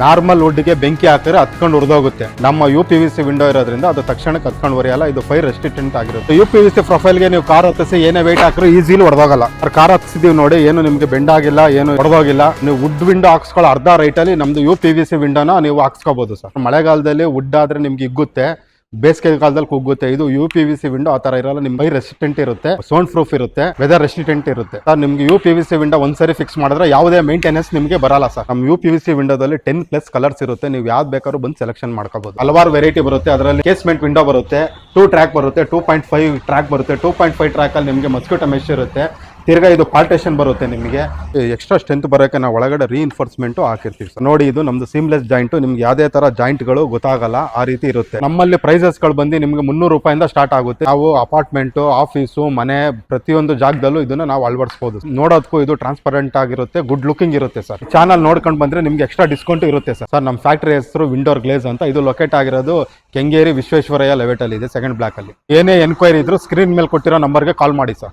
Normal ವುಡ್ಗೆ ಬೆಂಕಿ ಹಾಕಿದ್ರೆ ಹತ್ಕೊಂಡು ಉರಿದೋಗುತ್ತೆ. ನಮ್ಮ UPVC ವಿಂಡೋ ಇರೋದ್ರಿಂದ ಅದು ತಕ್ಷಣಕ್ಕೆ ಹತ್ಕೊಂಡು ಉರಿಯಲ್ಲ. ಇದು ಫೈರ್ ರೆಸಿಸ್ಟೆಂಟ್ ಆಗಿರುತ್ತೆ. UPVC ಪ್ರೊಫೈಲ್ಗೆ ನೀವು ಕಾರ್ ಹತ್ತಿಸಿ ಏನೇ ವೆಯ್ಟ್ ಹಾಕಿದ್ರು ಈಸಿಲಿ ಹೊಡೆದೋಗಲ್ಲ. ಕಾರ್ ಹತ್ತಿಸಿದೀವಿ ನೋಡಿ, ಏನು ನಿಮಗೆ ಬೆಂಡ್ ಆಗಿಲ್ಲ, ಏನು ಹೊಡೆದೋಗಿಲ್ಲ. ನೀವು ವುಡ್ ವಿಂಡೋ ಹಾಕ್ಸ್ಕೊಳ್ಳೋ ಅರ್ಧ ರೈಟಲ್ಲಿ ನಮ್ದು UPVC ವಿಂಡೋನ ನೀವು ಹಾಕ್ಸ್ಕೋಬಹುದು ಸರ್. ಮಳೆಗಾಲದಲ್ಲಿ ವುಡ್ ಆದ್ರೆ ನಿಮ್ಗೆ ಇಗ್ಗುತ್ತೆ, ಬೇಸಿಗೆ ಕಾಲದಲ್ಲಿ ಕುಗ್ಗುತ್ತೆ. ಇದು UPVC ವಿಂಡೋ ಆ ತರ ಇರಲ್ಲ. ನಿಮ್ಗೆ ಫೈರ್ ರೆಸಿಸ್ಟೆಂಟ್ ಇರುತ್ತೆ, ಸೌಂಡ್ ಪ್ರೂಫ್ ಇರುತ್ತೆ, ವೆದರ್ ರೆಸಿಸ್ಟೆಂಟ್ ಇರುತ್ತೆ ಸರ್. ನಿಮ್ಗೆ UPVC ವಿಂಡೋ ಒಂದ್ಸರಿ ಫಿಕ್ಸ್ ಮಾಡಿದ್ರೆ ಯಾವುದೇ ಮೇಂಟೆನೆನ್ಸ್ ನಿಮಗೆ ಬರಲ್ಲ ಸರ್. ನಮ್ಮ UPVC ವಿಂಡೋದಲ್ಲಿ 10+ ಕಲರ್ಸ್ ಇರುತ್ತೆ. ನೀವು ಯಾವ್ದು ಬೇಕಾದ್ರೂ ಬಂದು ಸೆಲೆಕ್ಷನ್ ಮಾಡ್ಕೋಬಹುದು. ಹಲವಾರು ವೆರೈಟಿ ಬರುತ್ತೆ. ಅದರಲ್ಲಿ ಕೇಸ್ಮೆಂಟ್ ವಿಂಡೋ ಬರುತ್ತೆ, 2 ಟ್ರ್ಯಾಕ್ ಬರುತ್ತೆ, 2.5 ಟ್ರ್ಯಾಕ್ ಬರುತ್ತೆ. 2.5 ಟ್ರ್ಯಾಕ್ ಅಲ್ಲಿ ನಿಮಗೆ ಮಸ್ಕಿಟೋ ಮೆಶ್ ಇರುತ್ತೆ. ತಿರ್ಗಾ ಇದು ಪಾರ್ಟೇಷನ್ ಬರುತ್ತೆ. ನಿಮಗೆ ಎಕ್ಸ್ಟ್ರಾ ಸ್ಟ್ರೆಂತ್ ಬರೋಕೆ ನಾವು ಒಳಗಡೆ ರೀಇನ್ಫೋರ್ಸ್ಮೆಂಟ್ ಹಾಕಿರ್ತೀವಿ ಸರ್. ನೋಡಿ, ಇದು ನಮ್ದು ಸೀಮ್ಲೆಸ್ ಜಾಯಿಂಟ್. ನಿಮ್ಗೆ ಯಾವುದೇ ತರ ಜಾಯಿಂಟ್ ಗಳು ಗೊತ್ತಾಗಲ್ಲ, ಆ ರೀತಿ ಇರುತ್ತೆ. ನಮ್ಮಲ್ಲಿ ಪ್ರೈಸಸ್ ಗಳು ಬಂದು ನಿಮ್ಗೆ 300 ರೂಪಾಯಿಂದ ಸ್ಟಾರ್ಟ್ ಆಗುತ್ತೆ. ನಾವು ಅಪಾರ್ಟ್ಮೆಂಟ್, ಆಫೀಸು, ಮನೆ ಪ್ರತಿಯೊಂದು ಜಾಗದಲ್ಲೂ ಇದನ್ನ ನಾವು ಅಳವಡಿಸಬಹುದು. ನೋಡೋದಕ್ಕೂ ಇದು ಟ್ರಾನ್ಸ್ಪರೆಂಟ್ ಆಗಿರುತ್ತೆ, ಗುಡ್ ಲುಕಿಂಗ್ ಇರುತ್ತೆ ಸರ್. ಚಾನಲ್ ನೋಡ್ಕೊಂಡು ಬಂದ್ರೆ ನಿಮ್ಗೆ ಎಕ್ಸ್ಟ್ರಾ ಡಿಸ್ಕೌಂಟ್ ಇರುತ್ತೆ ಸರ್. ಸರ್, ನಮ್ಮ ಫ್ಯಾಕ್ಟರಿ ಹೆಸರು ವಿಂಡೋರ್ ಗ್ಲೇಸ್ ಅಂತ. ಇದು ಲೊಕೇಟ್ ಆಗಿರೋದು ಕೆಂಗೇರಿ ವಿಶ್ವೇಶ್ವರಯ್ಯ ಲೆವೆಟ್ ಅಲ್ಲಿ ಇದೆ, 2nd ಬ್ಲಾಕ್ ಅಲ್ಲಿ. ಏನೇ ಎನ್ಕ್ವೈರಿ ಇದ್ರು ಸ್ಕ್ರೀನ್ ಮೇಲೆ ಕೊಟ್ಟಿರೋ ನಂಬರ್ಗೆ ಕಾಲ್ ಮಾಡಿ ಸರ್.